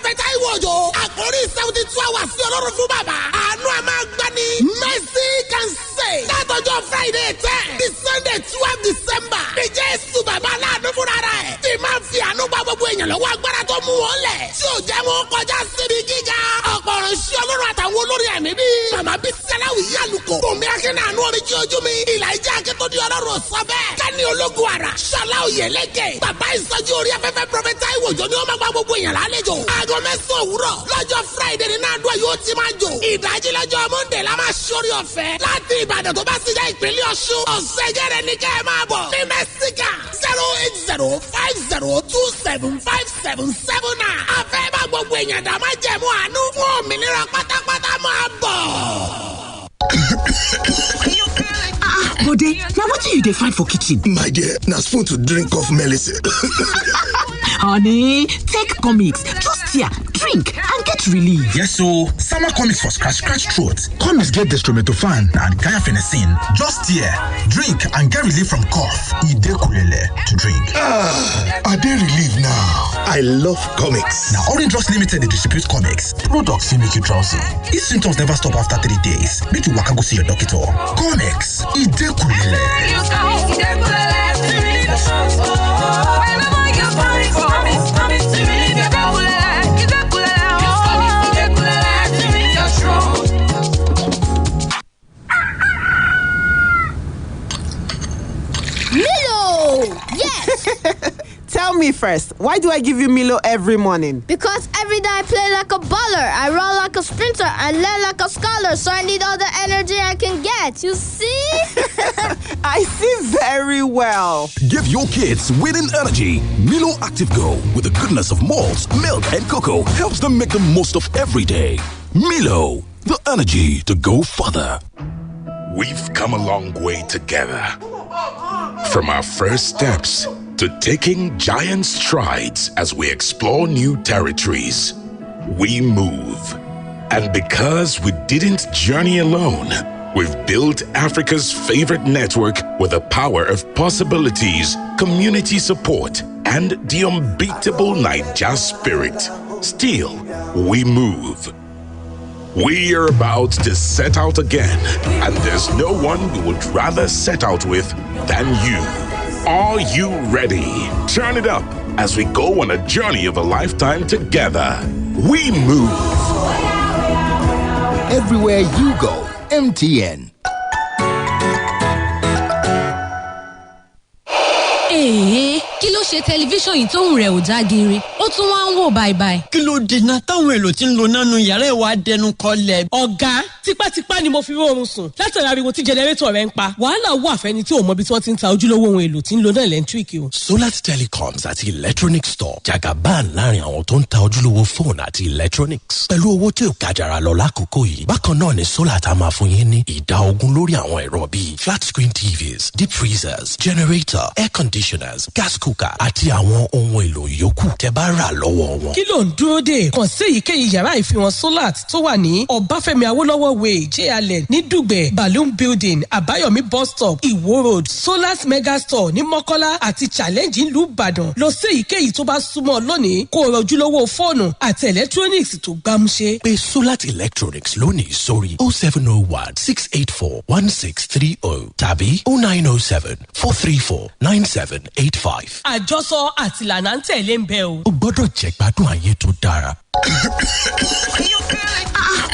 Prophet Iwojo. Àkórí 72 hours sí Ọlọ́run fún bàbá. Àánú a máa gbani. Mercy can save. Látọjọ́ Friday 10 di Sunday 12 December. Ní Jésù bàbá aláàánú fúnra rẹ̀. Tí máa fi àánú gba gbogbo èèyàn lọ́wọ́ agbára tó mú wọn lẹ̀. Tí ò jẹ́ wọn kọjá síbi gíga. Ọ̀pọ̀ ìránṣẹ́ Ọlọ́run àtàwọn olórí ẹ̀mí bí. Màmá bí Sẹ́láwì Yálùkò. Bùnmi Akínà àánú orin jí ojú mi. Ìlàjà Akíntúndí Ọlọ́run sọ bẹ́ẹ̀. Kẹ́ni ológun àrà. Ṣọlá Oyèlékè. Bàbá ìsọjí orí afẹ́fẹ́ Prophet Iwojo ni ó máa gba gbogbo èèyàn lálejò. Aago 9 òwúrọ̀. Lọ́jọ́ Friday ní Nàdúrà yóò ti máa jò. Ìdájí lọ́jọ́ Monday la máa ṣorí ọ̀fẹ́. Láti Ìbàdàn tó bá sì jẹ́ ìpínlẹ̀ Ọ̀ṣun. Ọ̀sẹ̀jẹ̀rẹ̀ ní kẹ́ ẹ máa bọ̀. Ní Mẹ́síkà 08050275779. Afẹ́ bá gbogbo èèyàn dá máa jẹ̀mú àánú fún òmìnira pátápátá máa bọ̀. Bode, now what do you dey find for kitchen? My dear, na spoon to drink off medicine. Honey, take comics. Just here, drink and get relief. Yes, so summer comics for scratch throat. Comics get dextromethorphan and guaifenesin. Just here, drink and get relief from cough. Ide kulele to drink. I dey relief now. I love comics. Now, Orange Drugs Limited they distribute comics. Products will make you drowsy. If symptoms never stop after 3 days, make you waka go see your doctor. Comics, Ide kulele. Milo! Yes! Tell me first, why do I give you Milo every morning? Because every day I play like a baller, I run like a sprinter, I learn like a scholar, so I need all the energy I can get, you see? I see very well. Give your kids winning energy. Milo Active Go, with the goodness of malts, milk, and cocoa, helps them make the most of every day. Milo, the energy to go further. We've come a long way together. From our first steps to taking giant strides as we explore new territories, we move. And because we didn't journey alone, we've built Africa's favorite network with the power of possibilities, community support, and the unbeatable Naija spirit. Still, we move. We are about to set out again, and there's no one we would rather set out with than you. Are you ready? Turn it up as we go on a journey of a lifetime together. We move. Everywhere you go, MTN. Kí ló ṣe tẹlifíṣàn yìí tóun rẹ̀ ò já gírí? Ó tún wá ń wò báibái. Kí ló dènà táwọn èlò tí ń lo nánú yàrá ìwà dẹnu kọlẹ̀? Ọ̀gá, tipátipá ni mo fi rọrùn sùn. Látàrí ariwo tí jẹnẹrétọ̀ rẹ̀ ń pa. Wàhálà wà fẹ́ni tí ò mọ ibi tí wọ́n ti ń ta ojúlówó ohun èlò tí ń lo náà lẹ́ńtíríkì o. Solar Telecoms àti Electronic Store jagaban láàrin àwọn tó ń ta ojúlówó fóònù àti electronics. Pẹ̀lú owó tí ò kájàra lọ lákòókò yìí. Bákan náà ni Solar ta máa fún yín ní ìdá 20% lórí àwọn ẹ̀rọ bíi flat screen TVs, deep freezers, generator, air conditioners, gas cooker àti àwọn ohun èlò yòókù tẹ́ bá rà lọ́wọ́ wọn. Kí ló ń dúró dè? Kàn sí èyíkéyìí yàrá ìfihàn Solar tó wà ní Ọbáfẹ́mi Awólọ́wọ̀ Way, JLN ní Dùgbẹ̀, Balloon Building, Àbáyọ̀mí bus stop, Ìwó Road, Solar's Mega Store ní Mọ́kọ́lá àti Challenge ìlú Ìbàdàn. Lọ sí èyíkéyìí tó bá súnmọ́ lónìí kó o rọjúlówó fóònù àti electronics tó gbámúṣé. Pé Solar Electronics lónìí sórí 0701-684-1630 tàbí 0907-434-9785. Àjọsọ àtìlànà ń tẹ̀lé ń bẹ o. O gbọ́dọ̀ jẹ́ gbádùn ayé tó dára.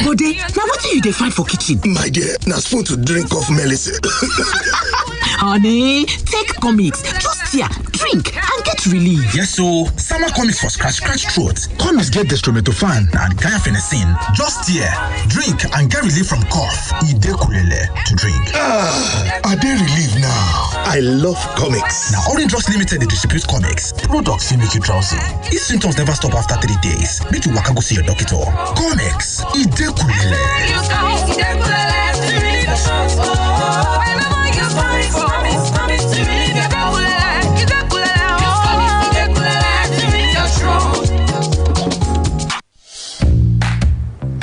Bode, now what do you dey find for kitchen? My dear, na spoon to drink off medicine. Honey, take comics. Just here, drink and get relief. Yes, so summer comics for scratch throat. Comics get dextromethorphan and guaifenesin. Just here, drink and get relief from cough. Ide kulele to drink. I dey relief now. I love comics. Now, Orange Drugs Limited they distribute comics. Products will make you drowsy. If symptoms never stop after 3 days, make you waka go see your doctor. Comics, Ide kulele.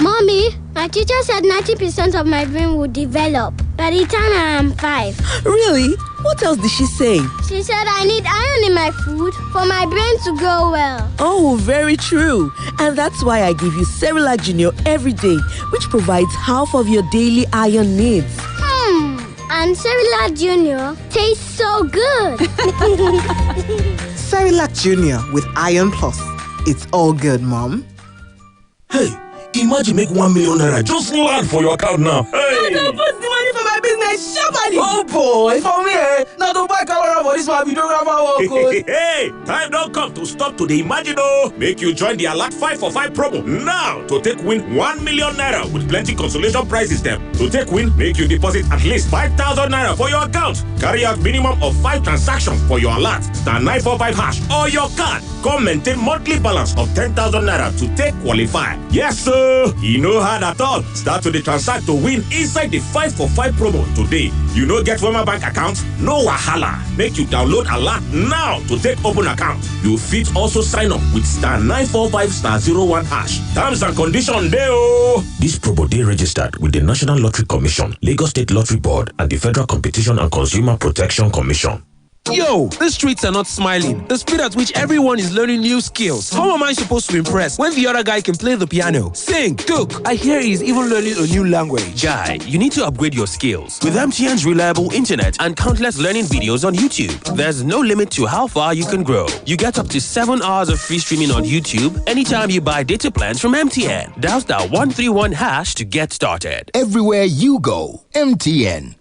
Mommy, my teacher said 90% of my brain will develop by the time I am 5. Really? What else did she say? She said I need iron in my food for my brain to grow well. Oh, very true. And that's why I give you Cerelac Junior every day, which provides half of your daily iron needs. And Cerelac Junior tastes so good. Cerelac Junior with Iron Plus. It's all good, Mom. Hey, imagine make 1 million naira just land for your account now. Hey! I can put the money for my business, sharply. Oh boy, for me, now to buy camera for this one, videographer. Hey, time don't come to stop to the imagine. Oh, make you join the Alert 5 for 5 promo now to take win 1 million naira with plenty consolation prizes them. To take win, make you deposit at least 5,000 naira for your account. Carry out minimum of 5 transactions for your alert. Star 945 hash or your card. Come maintain monthly balance of 10,000 naira to take qualify. Yes, sir. You know hard at all. Start to the transact to win inside the 5 for 5 promo today. You know get Wema Bank account? No wahala. Make you download Alert now to take open account. You fit also sign up with star 945 star 01 hash. Terms and conditions dey oh. This promo dey registered with the National Lottery Commission, Lagos State Lottery Board, and the Federal Competition and Consumer Protection Commission. Yo, the streets are not smiling. The speed at which everyone is learning new skills. How am I supposed to impress when the other guy can play the piano, sing, cook? I hear he's even learning a new language. Guy, you need to upgrade your skills with MTN's reliable internet and countless learning videos on YouTube. There's no limit to how far you can grow. You get up to 7 hours of free streaming on YouTube anytime you buy data plans from MTN. Dial star 131 hash to get started. Everywhere you go, MTN.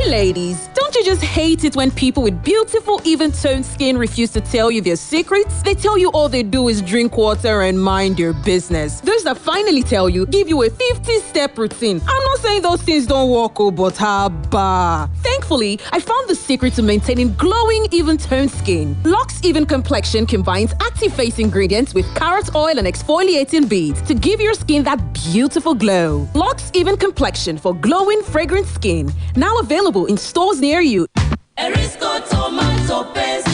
Ladies, don't you just hate it when people with beautiful, even-toned skin refuse to tell you their secrets? They tell you all they do is drink water and mind their business. Those that finally tell you, give you a 50-step routine. I'm not saying those things don't work, but haba. Thankfully, I found the secret to maintaining glowing, even-toned skin. Lux Even Complexion combines active face ingredients with carrot oil and exfoliating beads to give your skin that beautiful glow. Lux Even Complexion for glowing, fragrant skin. Now available in stores near you. Erisco tomato paste.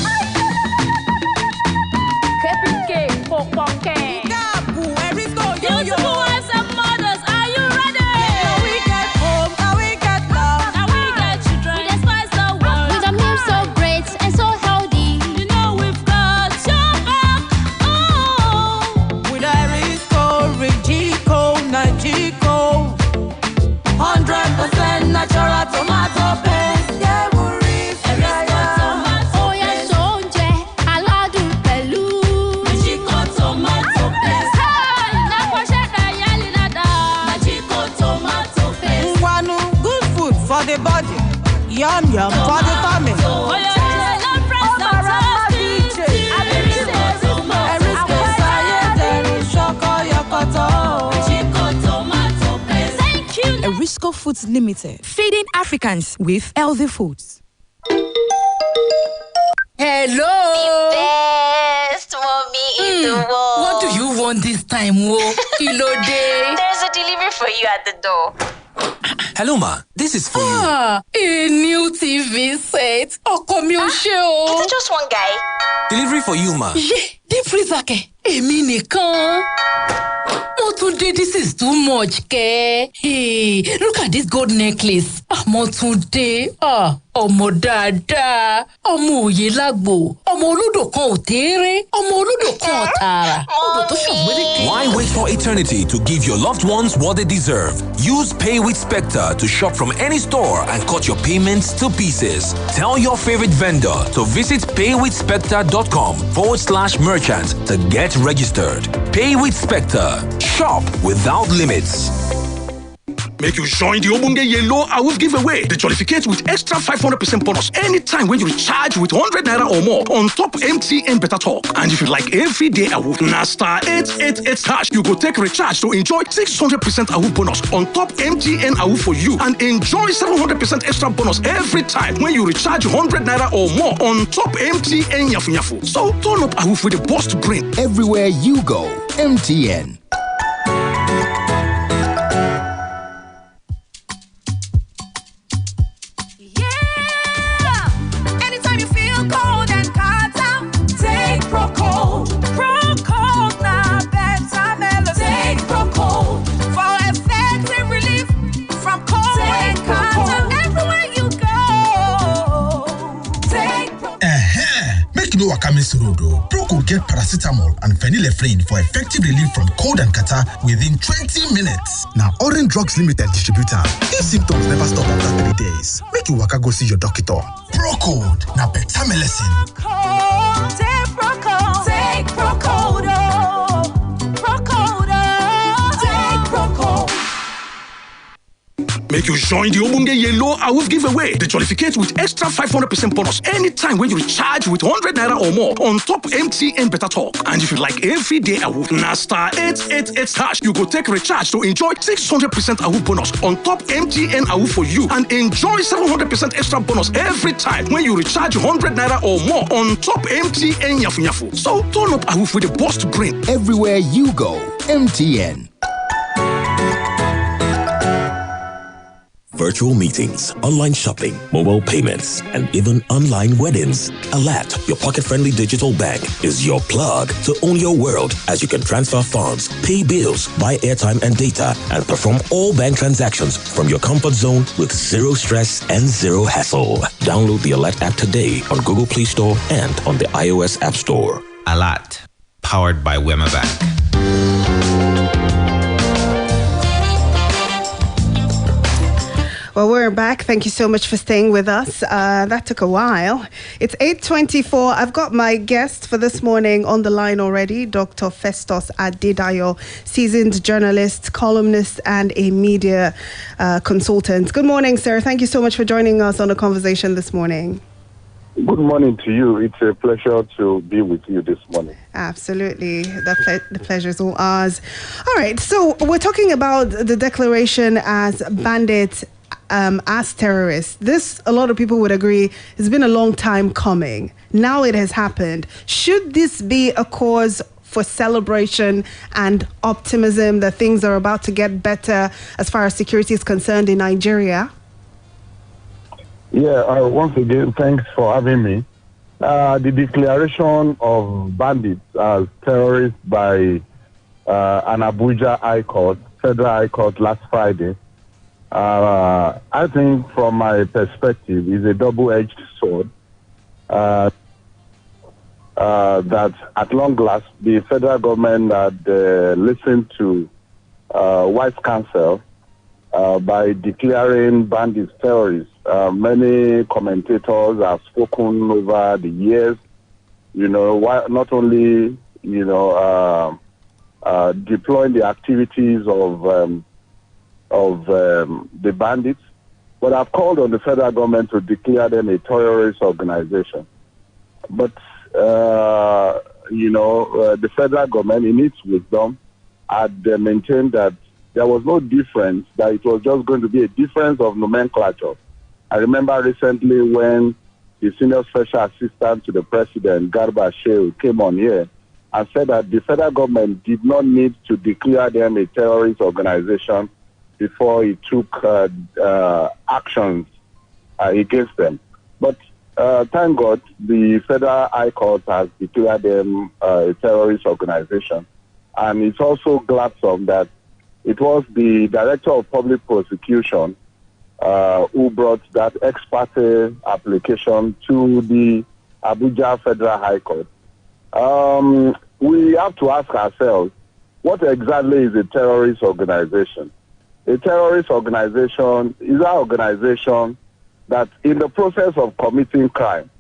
Beautiful wives and mothers, are you ready? Now we get home, now we get love, now we get children. We despise the world. With a meal so great and so healthy. You know we've got your back. Oh, with Erisco, Rigico, Nagico, 100% natural tomato paste. The body, yum yum for the family. Oh yeah, love Thank you. Erisco Foods Limited, feeding Africans with healthy foods. Hello. The best mommy in the world. What do you want this time, Wo? Ilode. There's a delivery for you at the door. Hello, ma. This is for you. A new TV set. Ọkọ mi ò ṣe o. Is it just one guy? Delivery for you, ma. Yeah, deep freezer kẹ̀. Èmi nìkan. Mo tún dé, this is too much, kẹ́. Hey, look at this gold necklace. Mo tún dé. Ọmọ dáadáa. Ọmọ òye lágbo. Ọmọ olódò kan ò tẹ́rẹ́. Ọmọ olódò kan ò tààrà. Odò tó ṣògbélékè. Why wait for eternity to give your loved ones what they deserve? Use Pay with Spectre to shop from any store and cut your payments to pieces. Tell your favorite vendor to visit paywithspectre.com/merchant to get registered. Pay with Spectre. Shop without limits. Make you join the Obunge Yellow Awoof giveaway. They jollificate with extra 500% bonus anytime when you recharge with 100 naira or more on top MTN Better Talk. And if you like everyday Awoof, na star 888 hash, you go take recharge to enjoy 600% Awoof bonus on top MTN Awoof for you and enjoy 700% extra bonus every time when you recharge 100 naira or more on top MTN Yafu Yafu. So turn up Awoof with the boost brain. Everywhere you go, MTN. From Sorodo. Proco get paracetamol and phenylephrine for effective relief from cold and catarrh within 20 minutes. Now, Orange Drugs Limited distributor. If symptoms never stop after 3 days, make you waka go see your doctor. Procode, now better medicine. Take Procode. Take Procode. Procode. Take Procode. Make you join the Ogbonge Yellow Awoof giveaway. They jollificate with extra 500% bonus anytime when you recharge with 100 naira or more on top MTN Better Talk. And if you like everyday Awoof, na star 888 hash, you go take recharge to enjoy 600% Awoof bonus on top MTN Awoof for you and enjoy 700% extra bonus every time when you recharge 100 naira or more on top MTN Yafu Yafu. So turn up Awoof with the boost brain. Everywhere you go, MTN. Virtual meetings, online shopping, mobile payments, and even online weddings. Alert, your pocket-friendly digital bank, is your plug to own your world as you can transfer funds, pay bills, buy airtime and data, and perform all bank transactions from your comfort zone with zero stress and zero hassle. Download the Alert app today on Google Play Store and on the iOS App Store. Alert, powered by Wema Bank. Well, we're back. Thank you so much for staying with us. That took a while. It's 8:24. I've got my guest for this morning on the line already, Dr. Festus Adedayo, seasoned journalist, columnist, and a media consultant. Good morning, sir. Thank you so much for joining us on the conversation this morning. Good morning to you. It's a pleasure to be with you this morning. Absolutely. The pleasure is all ours. All right. So we're talking about the declaration as bandits, as terrorists. This, a lot of people would agree, has been a long time coming. Now it has happened. Should this be a cause for celebration and optimism that things are about to get better as far as security is concerned in Nigeria? Yeah, once again, thanks for having me. The declaration of bandits as terrorists by an Abuja High Court, Federal High Court last Friday, I think from my perspective is a double-edged sword that at long last the federal government had listened to wise counsel by declaring bandits terrorists. Many commentators have spoken over the years, not only, deploying the activities of the bandits, but I've called on the federal government to declare them a terrorist organization. But, the federal government, in its wisdom, had maintained that there was no difference, that it was just going to be a difference of nomenclature. I remember recently when the senior special assistant to the president, Garba Shehu, came on here and said that the federal government did not need to declare them a terrorist organization before it took actions against them. But thank God, the Federal High Court has declared them a terrorist organization. And it's also gladsome that it was the Director of Public Prosecution who brought that ex parte application to the Abuja Federal High Court. We have to ask ourselves, what exactly is a terrorist organization? A terrorist organization is an organization that in the process of committing crime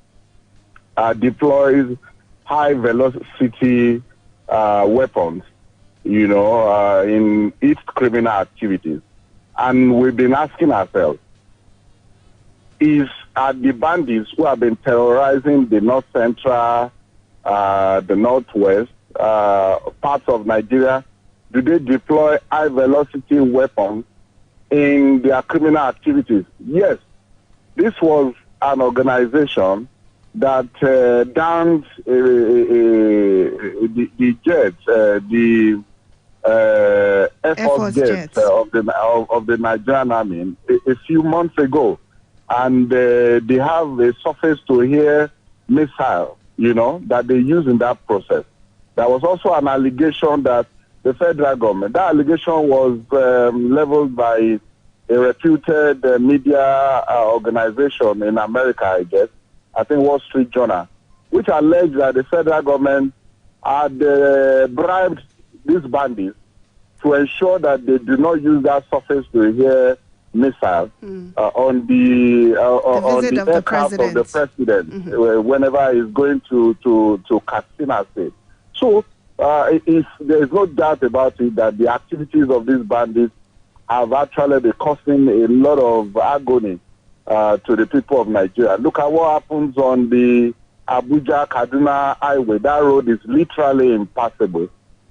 deploys high velocity weapons, in its criminal activities. And we've been asking ourselves, are the bandits who have been terrorizing the North Central, the Northwest, parts of Nigeria, do they deploy high-velocity weapons in their criminal activities? Yes. This was an organization that downed the jets, Air Force jets of the Nigerian Army a few months ago. And they have a surface-to-air missile, that they use in that process. There was also an allegation that the federal government, that allegation was leveled by a reputed media organization in America, I guess, I think Wall Street Journal, which alleged that the federal government had bribed these bandits to ensure that they do not use that surface to air missile on the aircraft of the president whenever he's going to Katsina State. So there is no doubt about it that the activities of these bandits have actually been causing a lot of agony to the people of Nigeria. Look at what happens on the Abuja-Kaduna highway. That road is literally impassable.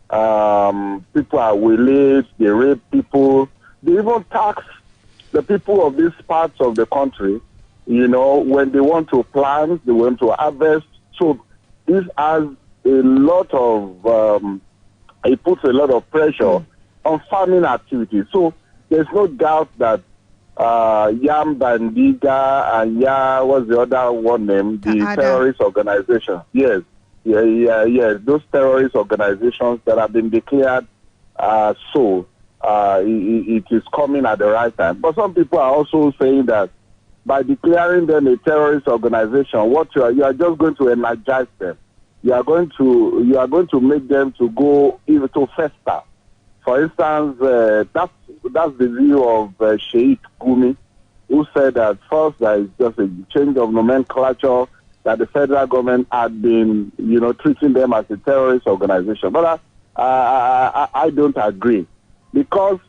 People are waylaid, they rape people, they even tax the people of these parts of the country, when they want to plant, they want to harvest. So this has a lot of, it puts a lot of pressure on farming activities. So there's no doubt that Yam Bandiga and what's the other one name? The terrorist organization. Yes. Those terrorist organizations that have been declared it is coming at the right time. But some people are also saying that by declaring them a terrorist organization, what you are just going to energize them. You are going to make them to go even to fester. For instance, that's the view of Sheikh Gumi, who said that first there is just a change of nomenclature, that the federal government had been, treating them as a terrorist organization. But I don't agree. Because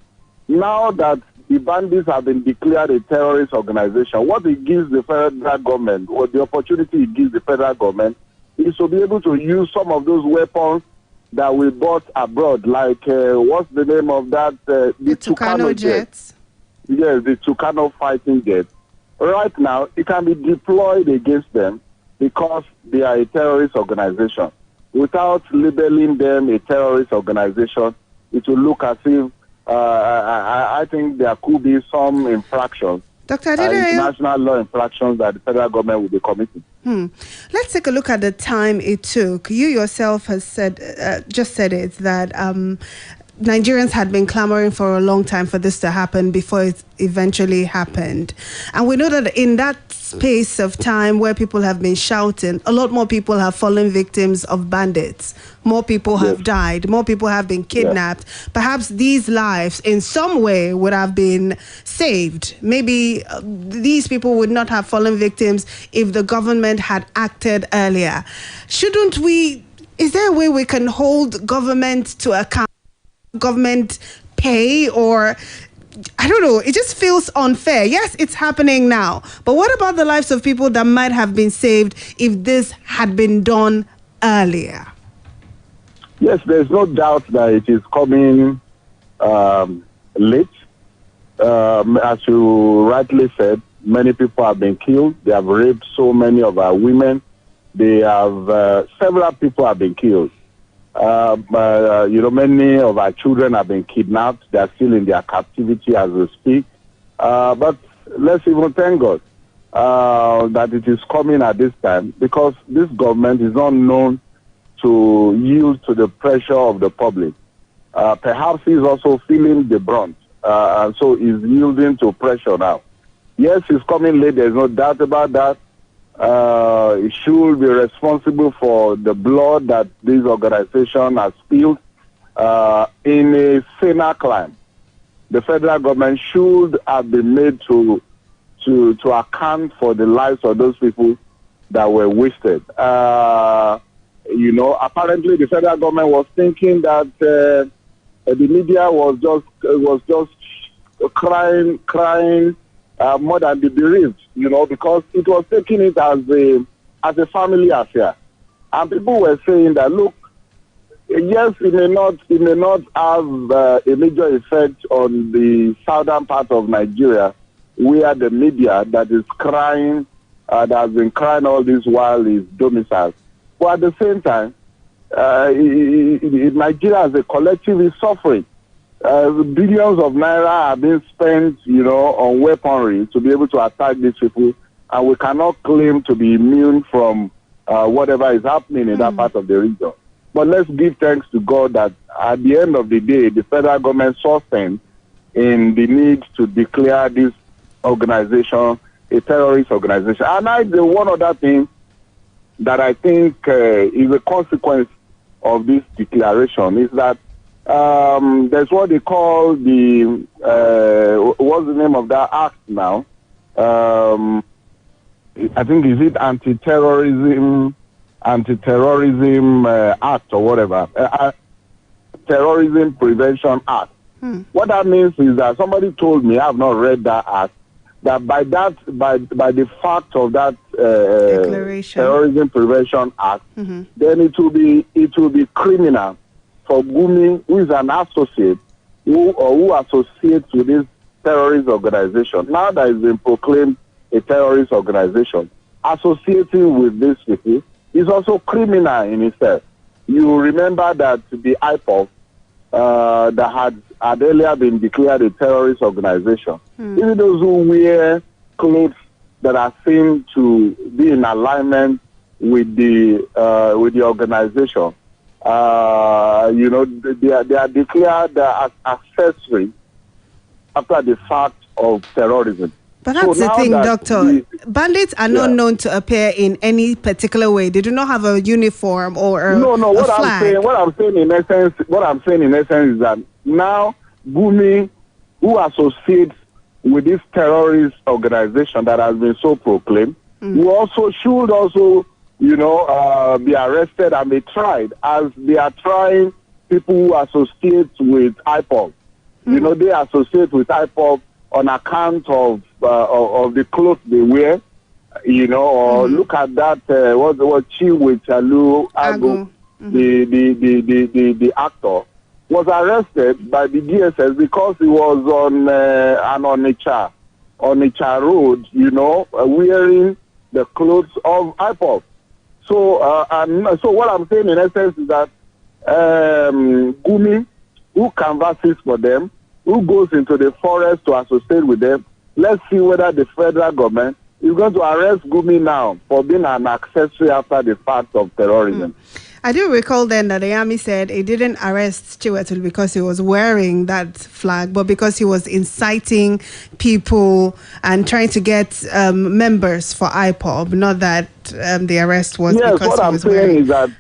now that the bandits have been declared a terrorist organization, what it gives the federal government, or the opportunity it gives the federal government, is to be able to use some of those weapons that we bought abroad, like, what's the name of that? The Tucano jets. Yes, the Tucano fighting jets. Right now, it can be deployed against them because they are a terrorist organization. Without labeling them a terrorist organization, it will look as if I think there could be some infractions, international law infractions that the federal government will be committing. Let's take a look at the time it took. You yourself has said, just said it, that Nigerians had been clamoring for a long time for this to happen before it eventually happened. And we know that in that space of time where people have been shouting, a lot more people have fallen victims of bandits. More people have died. More people have been kidnapped. Perhaps these lives in some way would have been saved. Maybe these people would not have fallen victims if the government had acted earlier. Shouldn't we, is there a way we can hold government to account? Government pay, or I don't know, it just feels unfair. Yes, it's happening now, but what about the lives of people that might have been saved if this had been done earlier? Yes, there's no doubt that it is coming late. As you rightly said, many people have been killed. They have raped so many of our women. They have several people have been killed. Many of our children have been kidnapped. They are still in their captivity as we speak. But let's even thank God that it is coming at this time, because this government is not known to yield to the pressure of the public. Perhaps he's also feeling the brunt, and so he's yielding to pressure now. Yes, it's coming late. There's no doubt about that. It should be responsible for the blood that this organization has spilled in a saner climate. The federal government should have been made to account for the lives of those people that were wasted. Apparently the federal government was thinking that the media was just crying more than the bereaved, because it was taking it as a family affair. And people were saying that, look, yes, it may not have a major effect on the southern part of Nigeria, where the media that is crying, that has been crying all this while, is domiciled. But at the same time, Nigeria as a collective is suffering. Billions of naira are being spent, on weaponry to be able to attack these people, and we cannot claim to be immune from whatever is happening in that part of the region. But let's give thanks to God that at the end of the day, the federal government saw sense in the need to declare this organization a terrorist organization. And the one other thing that I think is a consequence of this declaration is that there's what they call the what's the name of that act now? I think is it anti-terrorism act or whatever, terrorism prevention act. What that means is that somebody told me, I have not read that act, that by the fact of that terrorism prevention act, then it will be criminal for Gumi, who is an associate who associates with this terrorist organization. Now that it's been proclaimed a terrorist organization, associating with this people is also criminal in itself. You remember that the IPOB that had earlier been declared a terrorist organization, even those who wear clothes that are seen to be in alignment with the organization, they are declared as accessory after the fact of terrorism. But that's the thing, Doctor. Bandits are not known to appear in any particular way. They do not have a uniform or a flag. What I'm saying in essence is that now Gumi, who associates with this terrorist organization that has been so proclaimed, should also be arrested and be tried, as they are trying people who associate with IPOB. They associate with IPOB on account of the clothes they wear, or look at that, what Chiwechalu Agu, the actor, was arrested by the DSS because he was on an Onitsha road, wearing the clothes of IPOB. So what I'm saying in essence is that Gumi, who canvasses for them, who goes into the forest to associate with them, let's see whether the federal government is going to arrest Gumi now for being an accessory after the fact of terrorism. I do recall then that the army said it didn't arrest Chiwetel because he was wearing that flag, but because he was inciting people and trying to get members for IPOB, not that the arrest was because he was wearing. Yes, what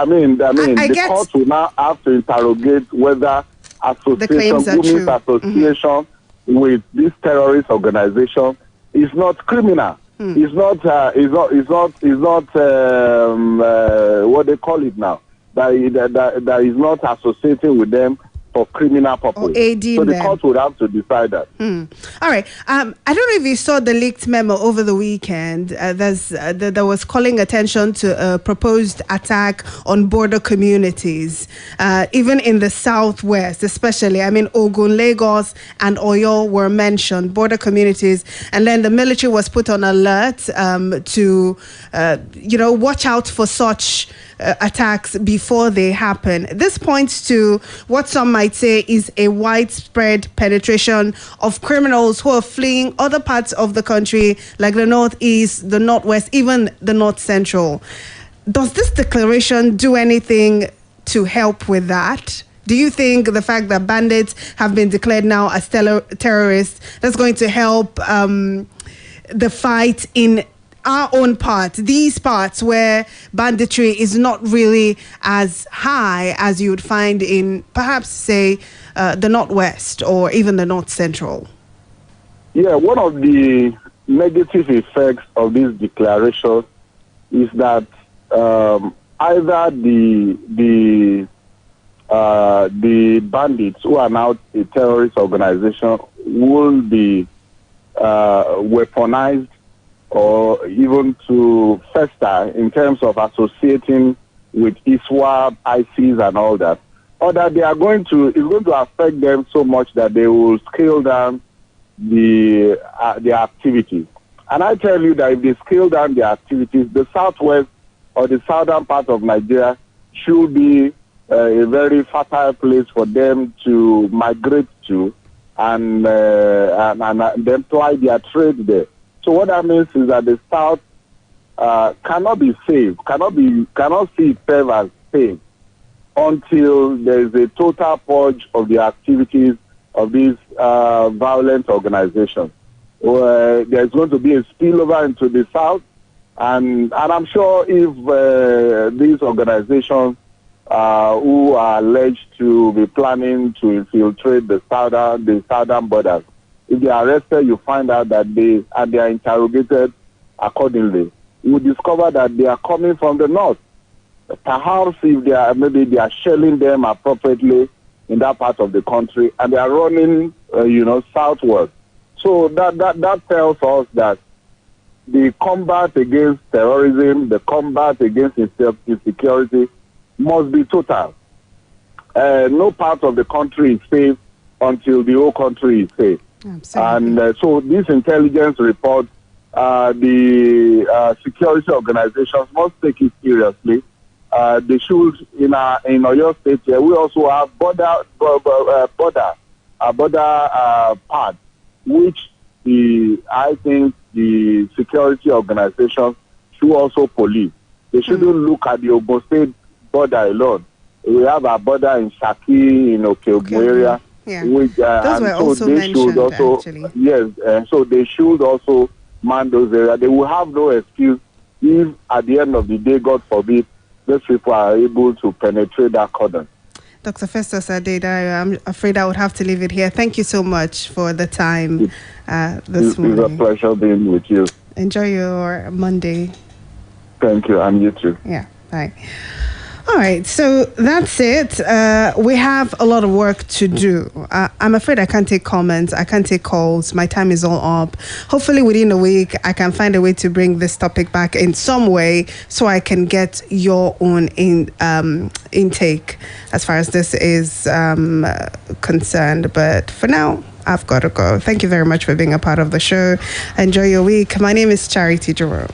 I'm saying is that, the court will now have to interrogate whether Gumi's association with this terrorist organization is not criminal. It's not what they call it now. That is not associating with them for criminal purpose. So the court would have to decide that. All right. I don't know if you saw the leaked memo over the weekend. That was calling attention to a proposed attack on border communities, even in the southwest, especially. Ogun, Lagos, and Oyo were mentioned, border communities, and then the military was put on alert to, watch out for such attacks before they happen. This points to what some might say is a widespread penetration of criminals who are fleeing other parts of the country, like the northeast, the northwest, even the north central. Does this declaration do anything to help with that? Do you think the fact that bandits have been declared now as terrorists, that's going to help the fight in our own part, these parts where banditry is not really as high as you would find in perhaps, say, the Northwest or even the North Central? Yeah, one of the negative effects of this declaration is that either the bandits who are now a terrorist organization will be weaponized or even to fester in terms of associating with ISWAP, ISIS, and all that, or that it's going to affect them so much that they will scale down their activities. And I tell you that if they scale down their activities, the southwest or the southern part of Nigeria should be a very fertile place for them to migrate to and then ply their trade there. So what that means is that the South cannot be saved, cannot see itself as saved until there is a total purge of the activities of these violent organizations. There's going to be a spillover into the South, And I'm sure if these organizations who are alleged to be planning to infiltrate the southern borders, if they are arrested, you find out that they are interrogated accordingly. You will discover that they are coming from the north. Perhaps if they are shelling them appropriately in that part of the country, and they are running, southward. So that tells us that the combat against terrorism, the combat against insecurity must be total. No part of the country is safe until the whole country is safe. Absolutely. And so this intelligence report, the security organizations must take it seriously. They should, in Oyo State, we also have border part, which I think the security organizations should also police. They shouldn't look at the Ogun State border alone. We have a border in Shaki, in Okeogun area. Yeah. Which, those were also mentioned, actually. Yes, so they should also man those areas. They will have no excuse if, at the end of the day, God forbid, those people are able to penetrate that cordon. Dr. Festus Adedayo, I'm afraid I would have to leave it here. Thank you so much for the time this morning. It's a pleasure being with you. Enjoy your Monday. Thank you, and you too. Yeah, bye. All right, so that's it. We have a lot of work to do. I'm afraid I can't take comments. I can't take calls. My time is all up. Hopefully within a week, I can find a way to bring this topic back in some way so I can get your own intake as far as this is concerned. But for now, I've got to go. Thank you very much for being a part of the show. Enjoy your week. My name is Charity Jerome.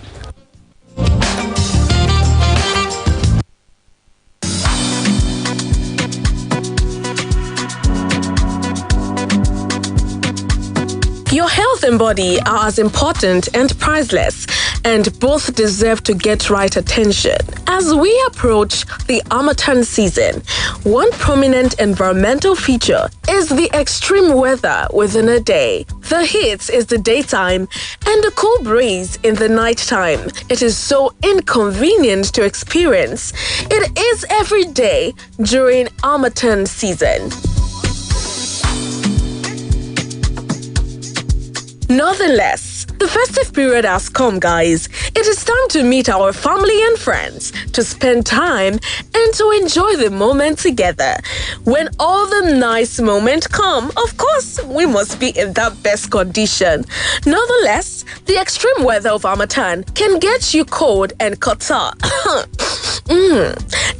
Your health and body are as important and priceless, and both deserve to get right attention. As we approach the Harmattan season, one prominent environmental feature is the extreme weather within a day. The heat is the daytime and the cool breeze in the nighttime. It is so inconvenient to experience. It is every day during Harmattan season. Nonetheless, the festive period has come, guys. It is time to meet our family and friends, to spend time, and to enjoy the moment together. When all the nice moments come, of course, we must be in that best condition. Nonetheless, the extreme weather of Harmattan can get you cold and catarrh.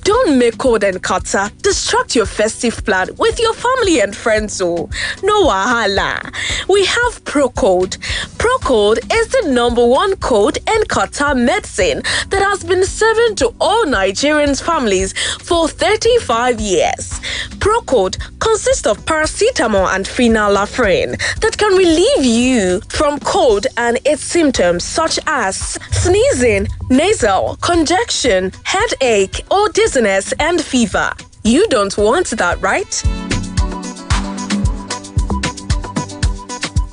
Don't make cold and catarrh distract your festive plan with your family and friends. Oh, no wahala. We have Procode. Procode is the #1 cold and catarrh medicine that has been serving to all Nigerians' families for 35 years. Procode consists of paracetamol and phenylephrine that can relieve you from cold and its symptoms such as sneezing, nasal, congestion, headache, or dizziness and fever. You don't want that, right?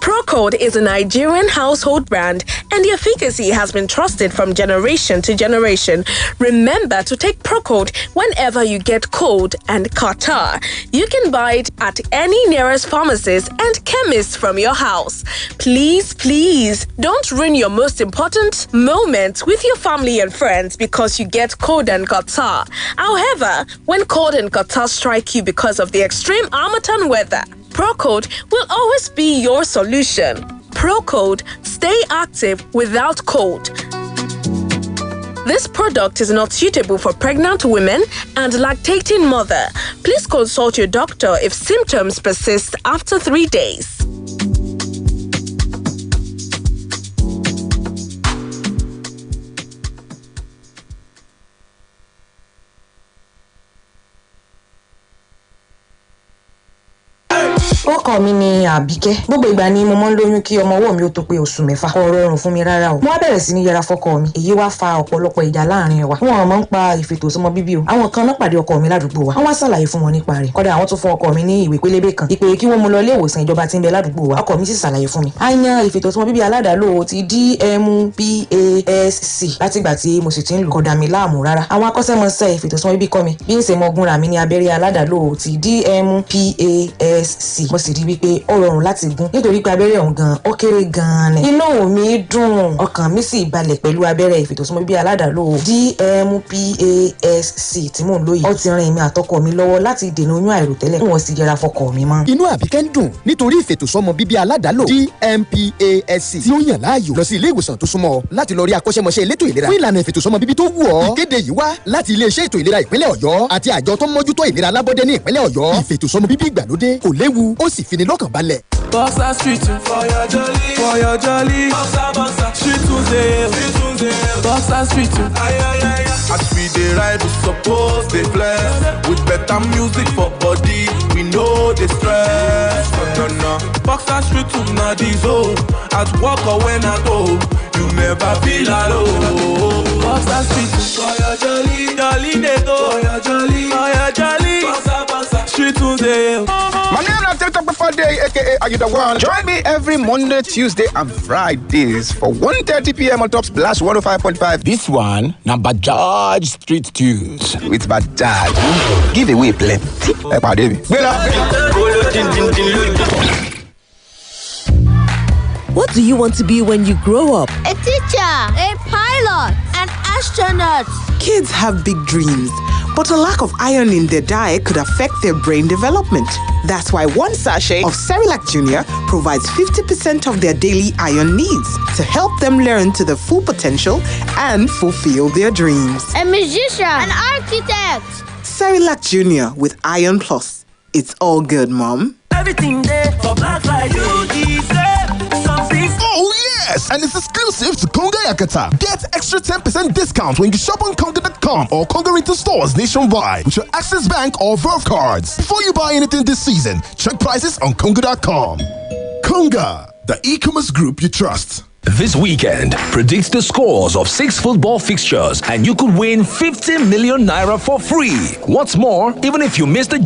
Procode is a Nigerian household brand, and the efficacy has been trusted from generation to generation. Remember to take Procode whenever you get cold and catarrh. You can buy it at any nearest pharmacist and chemist from your house. Please, please, don't ruin your most important moment with your family and friends because you get cold and catarrh. However, when cold and catarrh strike you because of the extreme Harmattan weather, Procode will always be your solution. Procode, stay active without cold. This product is not suitable for pregnant women and lactating mother. Please consult your doctor if symptoms persist after 3 days. Ọkọ mi ni Àbíkẹ́. Gbogbo ìgbà ni mo máa ń lóyún kí ọmọ ọwọ́ mi ó tó pé oṣù mẹ́fà. Kò rọrùn fún mi rárá o. Mo wá bẹ̀rẹ̀ sí ní yẹra fọ́kọ mi. Èyí wá fa ọ̀pọ̀lọpọ̀ ìjà láàrin wa. Wọ́n máa ń pa ìfètòsọ́mọ bíbí o. Àwọn kan náà pàdé ọkọ mi ládùúgbò wa. Wọ́n wá ṣàlàyé fún wọn nípa rẹ̀. Kódà àwọn tún fún ọkọ mi ní ìwé pélébé kan. Ìpè kí wọ́n mú lọ ilé ìwòsàn ìjọba tí ń bẹ ládùúgbò wa. Ọkọ mi sì ṣàlàyé fún mi. A yan ìfètòsọ́mọ bíbí aládàálò ti DMPASC látìgbà tí mo sì ti ń lò. Kò dà mí láàmú rárá. Àwọn akọ́ṣẹ́mọṣẹ́ ìfètòsọ́mọ bíbí kọ́ mi bí ń ṣe mọ gúnra mi ní abẹ́rẹ́ aládàálò ti DMPASC. Mo sì rí wípé ó rọrùn láti gún nítorí pé abẹ́rẹ́ ọ̀hún gan ó kéré gan ni. Inú mi dùn, ọkàn mi sì balẹ̀ pẹ̀lú abẹ́rẹ́ ìfètòsọ́mọ bíbí aládàálò DMPASC tí mò ń lò yìí. Ó ti ran èmi àtọkọ mi lọ́wọ́ láti dènà oyún àìròtẹ́lẹ̀ kí wọ́n sì yẹra fọ́kọ mi mọ́. Inú Àbíkẹ́ ń dùn nítorí ìfètòsọ́mọ bíbí aládàálò DMPASC tí ó yàn láàyò. Lọ sí ilé ìwòsàn tó súnmọ́ láti lọ rí akọ́ṣẹ́mọṣẹ́ elétò ìlera fún ìlànà ìfètòsọ́mọ bíbí tó wù ọ́. Ìkéde yìí wá láti ilé-iṣẹ́ ètò ìlera ìpínlẹ̀ Ọ̀yọ́ àti àjọ tó ń mójútó ìlera alábọ́dé ní ìpínlẹ̀ Ọ̀yọ́. Ìfètòsọ́mọ bíbí ìgbàlódé kò léwu ó sì fini lọ́kàn balẹ̀. Boxer Street for your jolly, for your jolly. Boxer Street today, Boxer Street. As we dey ride, we suppose dey flex with better music for body. We know the stress. No. Boxer Street na the zone. At work or when I go, you never feel alone. Boxer Street for your jolly, jolly dey go. For your jolly, Boxer Street today. My name is TikTok before day, aka Are You The One? Join me every Monday, Tuesday, and Fridays for 1:30 p.m. on Top Splash 105.5. This one, now Bajaj Street Tunes with Bajaj. Give away plenty. What do you want to be when you grow up? A teacher, a pilot, an astronaut. Kids have big dreams, but a lack of iron in their diet could affect their brain development. That's why one sachet of Cerelac Junior provides 50% of their daily iron needs to help them learn to their full potential and fulfill their dreams. A musician, an architect. Cerelac Junior with Iron Plus. It's all good, Mom. Everything there for Black Lives you deserve something. Oh yes, and it's exclusive to Konga Yakata. Get extra 10% discount when you shop on Konga.com or Konga retail stores nationwide with your Access Bank or Verve cards. Before you buy anything this season, check prices on Konga.com. Konga, the e-commerce group you trust. This weekend, predict the scores of 6 football fixtures and you could win 50 million naira for free. What's more, even if you missed the